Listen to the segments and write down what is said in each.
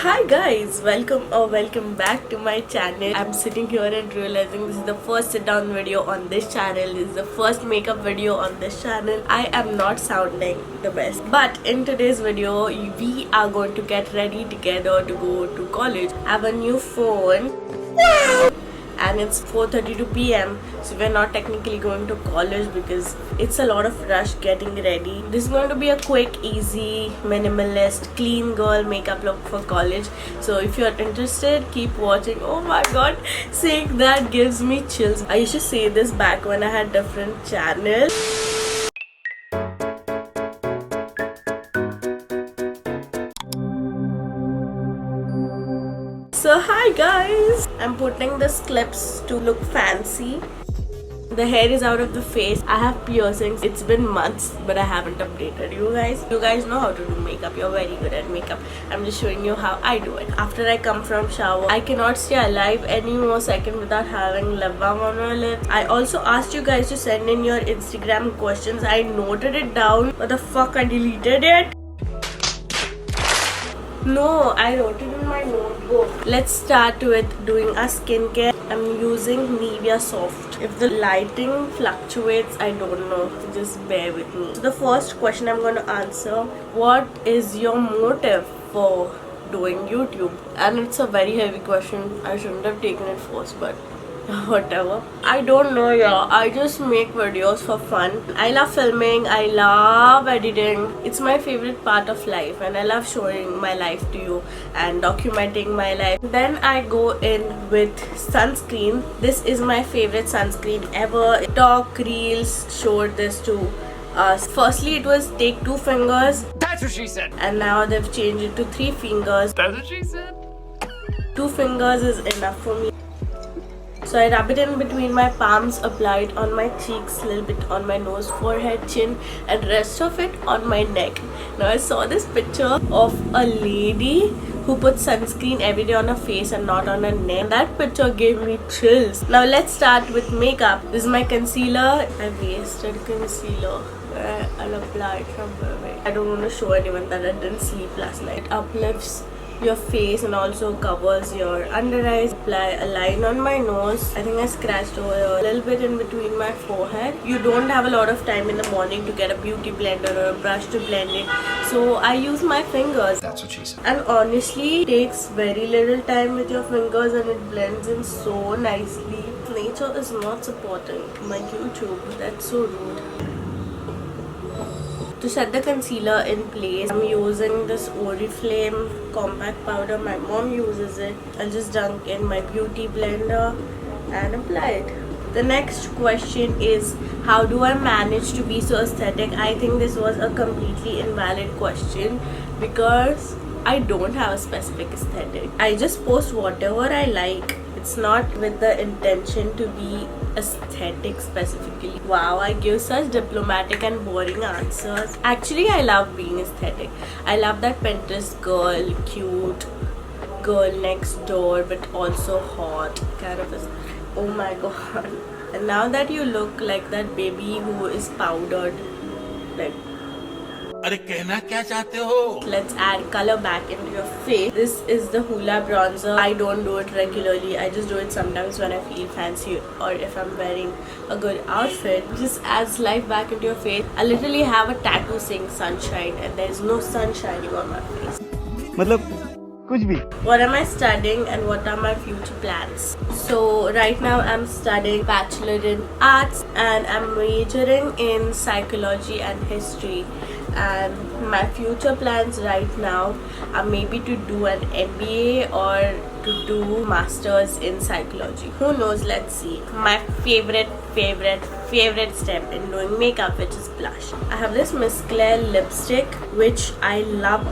Hi guys, welcome back to my channel. I'm sitting here and realizing this is the first sit down video on this channel. This is the first makeup video on this channel. I am not sounding the best, but in today's video we are going to get ready together to go to college. I have a new phone. And it's 4:32 p.m. so we're not technically going to college because it's a lot of rush getting ready. This is going to be a quick, easy, minimalist, clean girl makeup look for college. So if you're interested, keep watching. Oh my god, saying that gives me chills. I used to say this back when I had different channels. So hi guys, I'm putting these clips to look fancy. The hair is out of the face. I have piercings. It's been months but I haven't updated you guys. You guys know how to do makeup. You're very good at makeup. I'm just showing you how I do it. After I come from shower, I cannot stay alive any more second without having lip balm on my lips. I also asked you guys to send in your Instagram questions. I noted it down. What the fuck, I deleted it? No, I wrote it in my notebook. Let's start with doing our skincare. I'm using Nivea Soft. If the lighting fluctuates, I don't know. Just bear with me. So the first question I'm going to answer: what is your motive for doing YouTube? And it's a very heavy question. I shouldn't have taken it first, but whatever. I don't know, yeah. I just make videos for fun. I love filming. I love editing. It's my favorite part of life, and I love showing my life to you and documenting my life. Then I go in with sunscreen. This is my favorite sunscreen ever. TikTok Reels showed this to us. Firstly, it was take 2 fingers. That's what she said. And now they've changed it to 3 fingers. That's what she said. 2 fingers is enough for me. So I rub it in between my palms, apply it on my cheeks, a little bit on my nose, forehead, chin, and rest of it on my neck. Now I saw this picture of a lady who puts sunscreen every day on her face and not on her neck. That picture gave me chills. Now let's start with makeup. This is my concealer. I wasted concealer. I'll apply it somewhere. I don't want to show anyone that I didn't sleep last night. It uplifts your face and also covers your under eyes. Apply a line on my nose. I think I scratched over a little bit in between my forehead. You don't have a lot of time in the morning to get a beauty blender or a brush to blend it, so I use my fingers. That's what she said. And honestly, it takes very little time with your fingers and it blends in so nicely. Nature is not supporting my YouTube. That's so rude. To set the concealer in place, I'm using this Oriflame compact powder. My mom uses it. I'll just dunk in my beauty blender and apply it. The next question is, how do I manage to be so aesthetic? I think this was a completely invalid question because I don't have a specific aesthetic. I just post whatever I like. It's not with the intention to be aesthetic specifically. Wow, I give such diplomatic and boring answers. Actually, I love being aesthetic. I love that Pinterest girl, cute girl next door, but also hot kind of a... Oh my god. And now that you look like that baby who is powdered, like... Let's add color back into your face. This is the Hoola bronzer. I don't do it regularly. I just do it sometimes when I feel fancy or if I'm wearing a good outfit. Just adds life back into your face. I literally have a tattoo saying sunshine and there's no sun shining on my face. What am I studying and what are my future plans? So right now I'm studying Bachelor in Arts and I'm majoring in Psychology and History. And my future plans right now are maybe to do an MBA or to do Masters in Psychology. Who knows? Let's see. My favorite step in doing makeup, which is blush. I have this Miss Claire lipstick which I love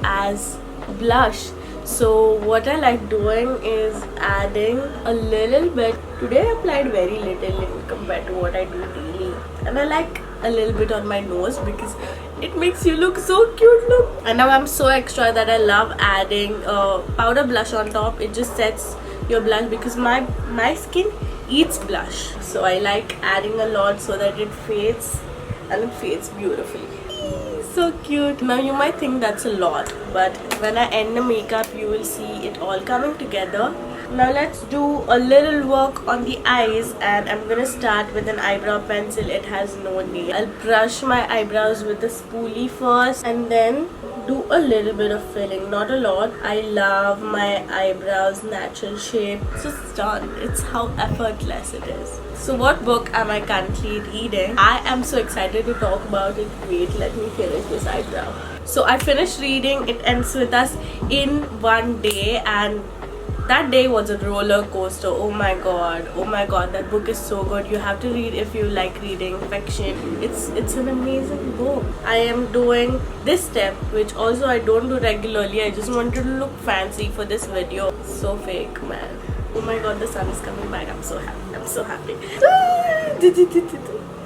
as blush. So what I like doing is adding a little bit. Today I applied very little compared to what I do daily, and I like a little bit on my nose because it makes you look so cute. Look. And now I'm so extra that I love adding powder blush on top. It just sets your blush because my skin eats blush, so I like adding a lot so that it fades and it fades beautifully. So cute. Now you might think that's a lot, but when I end the makeup you will see it all coming together. Now let's do a little work on the eyes, and I'm gonna start with an eyebrow pencil. It has no nail. I'll brush my eyebrows with the spoolie first and then do a little bit of filling, not a lot. I love my eyebrows natural shape. It's just done. It's how effortless it is. So what book am I currently reading? I am so excited to talk about it. Wait, let me finish this eyebrow. So I finished reading It Ends With Us in one day, and that day was a roller coaster. Oh my god, that book is so good. You have to read if you like reading fiction. It's an amazing book. I am doing this step, which also I don't do regularly. I just wanted to look fancy for this video. So fake, man. Oh my god, the sun is coming back. I'm so happy. I'm so happy.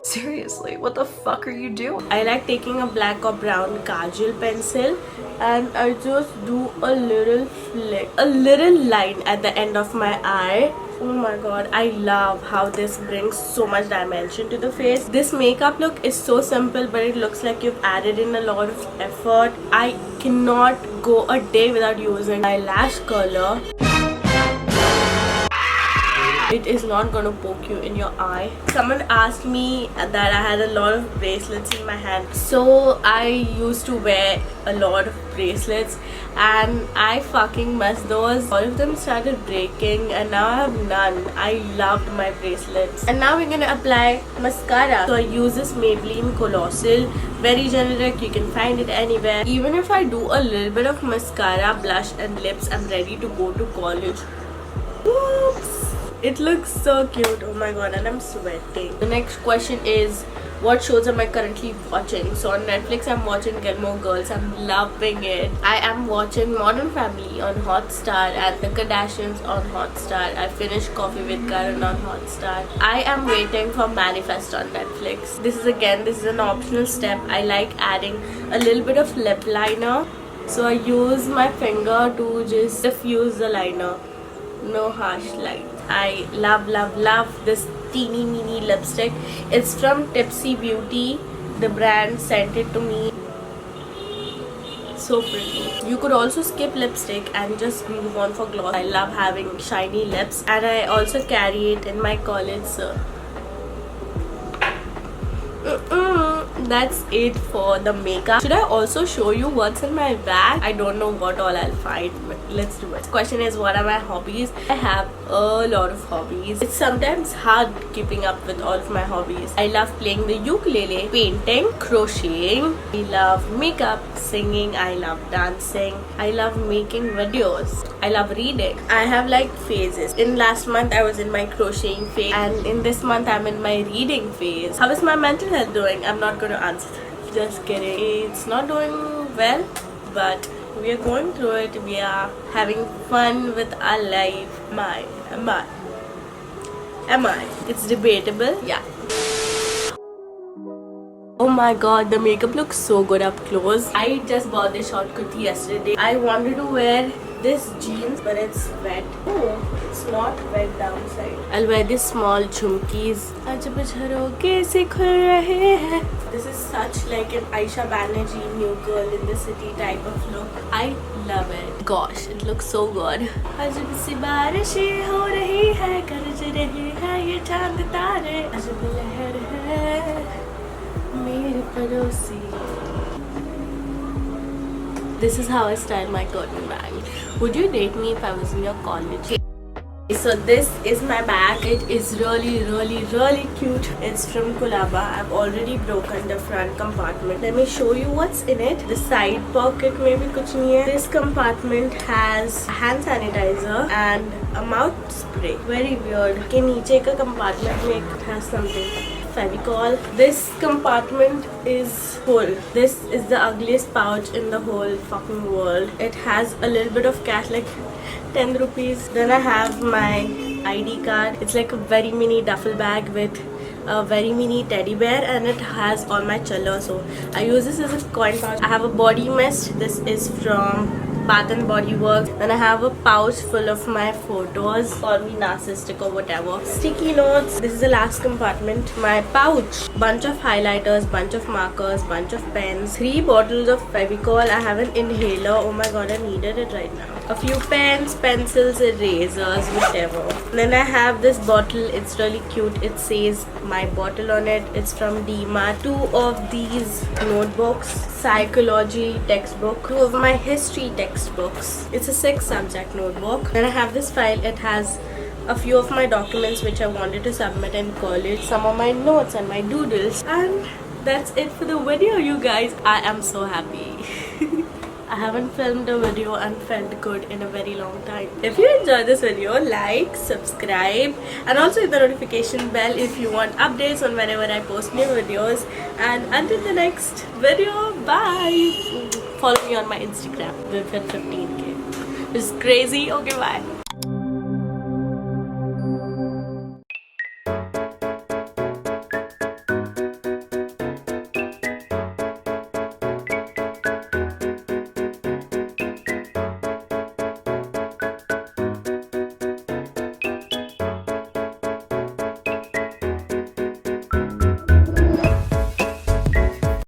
Seriously, what the fuck are you doing? I like taking a black or brown kajal pencil and I just do a little flick, a little line at the end of my eye. Oh my god, I love how this brings so much dimension to the face. This makeup look is so simple, but it looks like you've added in a lot of effort. I cannot go a day without using eyelash curler. It is not gonna poke you in your eye. Someone asked me that I had a lot of bracelets in my hand. So I used to wear a lot of bracelets and I fucking messed those. All of them started breaking and now I have none. I loved my bracelets. And now we're gonna apply mascara. So I use this Maybelline Colossal. Very generic, you can find it anywhere. Even if I do a little bit of mascara, blush and lips, I'm ready to go to college. Oops. It looks so cute. Oh my god, and I'm sweating. The next question is, what shows am I currently watching? So on Netflix I'm watching Gilmore Girls. I'm loving it. I am watching Modern Family on Hotstar and The Kardashians on Hotstar. I finished Coffee with Karan on Hotstar. I am waiting for Manifest on Netflix. This is an optional step. I like adding a little bit of lip liner. So I use my finger to just diffuse the liner. No harsh light. I love this teeny mini lipstick. It's from Tipsy Beauty. The brand sent it to me. So pretty. You could also skip lipstick and just move on for gloss. I love having shiny lips and I also carry it in my college, so that's it for the makeup. Should I also show you what's in my bag? I don't know what all I'll find, but let's do it. The question is, what are my hobbies? I have a lot of hobbies. It's sometimes hard keeping up with all of my hobbies. I love playing the ukulele, painting, crocheting. I love makeup, singing. I love dancing. I love making videos. I love reading. I have like phases. In last month I was in my crocheting phase, and in this month I'm in my reading phase. How is my mental health doing? I'm not gonna answer that. Just kidding. It's not doing well, but we are going through it. We are having fun with our life. Am I? It's debatable. Yeah. Oh my god, the makeup looks so good up close. I just bought this short kurti yesterday. I wanted to wear this jeans, but it's wet. Oh, it's not wet downside. I'll wear these small jhumkis. This is such like an Aisha Banerjee New Girl in the City type of look. I love it. Gosh, it looks so good. This is how I style my curtain bag. Would you date me if I was in your college? So this is my bag. It is really cute. It's from Kulaba. I've already broken the front compartment. Let me show you what's in it. The side pocket में भी कुछ नहीं है. This compartment has hand sanitizer and a mouth spray. Very weird. के नीचे का compartment में it has something. Fevicol. This compartment is full. This is the ugliest pouch in the whole fucking world. It has a little bit of cash, like 10 rupees. Then I have my ID card. It's like a very mini duffel bag with a very mini teddy bear, and it has all my chalo. So I use this as a coin pouch. I have a body mist. This is from Bath and Body Works. Then I have a pouch full of my photos, call me narcissistic or whatever. Sticky notes, this is the last compartment. My pouch, bunch of highlighters, bunch of markers, bunch of pens, 3 bottles of Fevicol. I have an inhaler, oh my god, I needed it right now. A few pens, pencils, erasers, whatever. Then I have this bottle, it's really cute. It says my bottle on it. It's from DMart. 2 of these notebooks, psychology textbook, 2 of my history textbooks. It's a 6 subject notebook. Then I have this file. It has a few of my documents which I wanted to submit in college, some of my notes and my doodles, and that's it for the video, you guys. I am so happy. I haven't filmed a video and felt good in a very long time. If you enjoyed this video, like, subscribe, and also hit the notification bell if you want updates on whenever I post new videos. And until the next video, bye. Follow me on my Instagram. We've hit 15k. It's crazy. Okay, bye.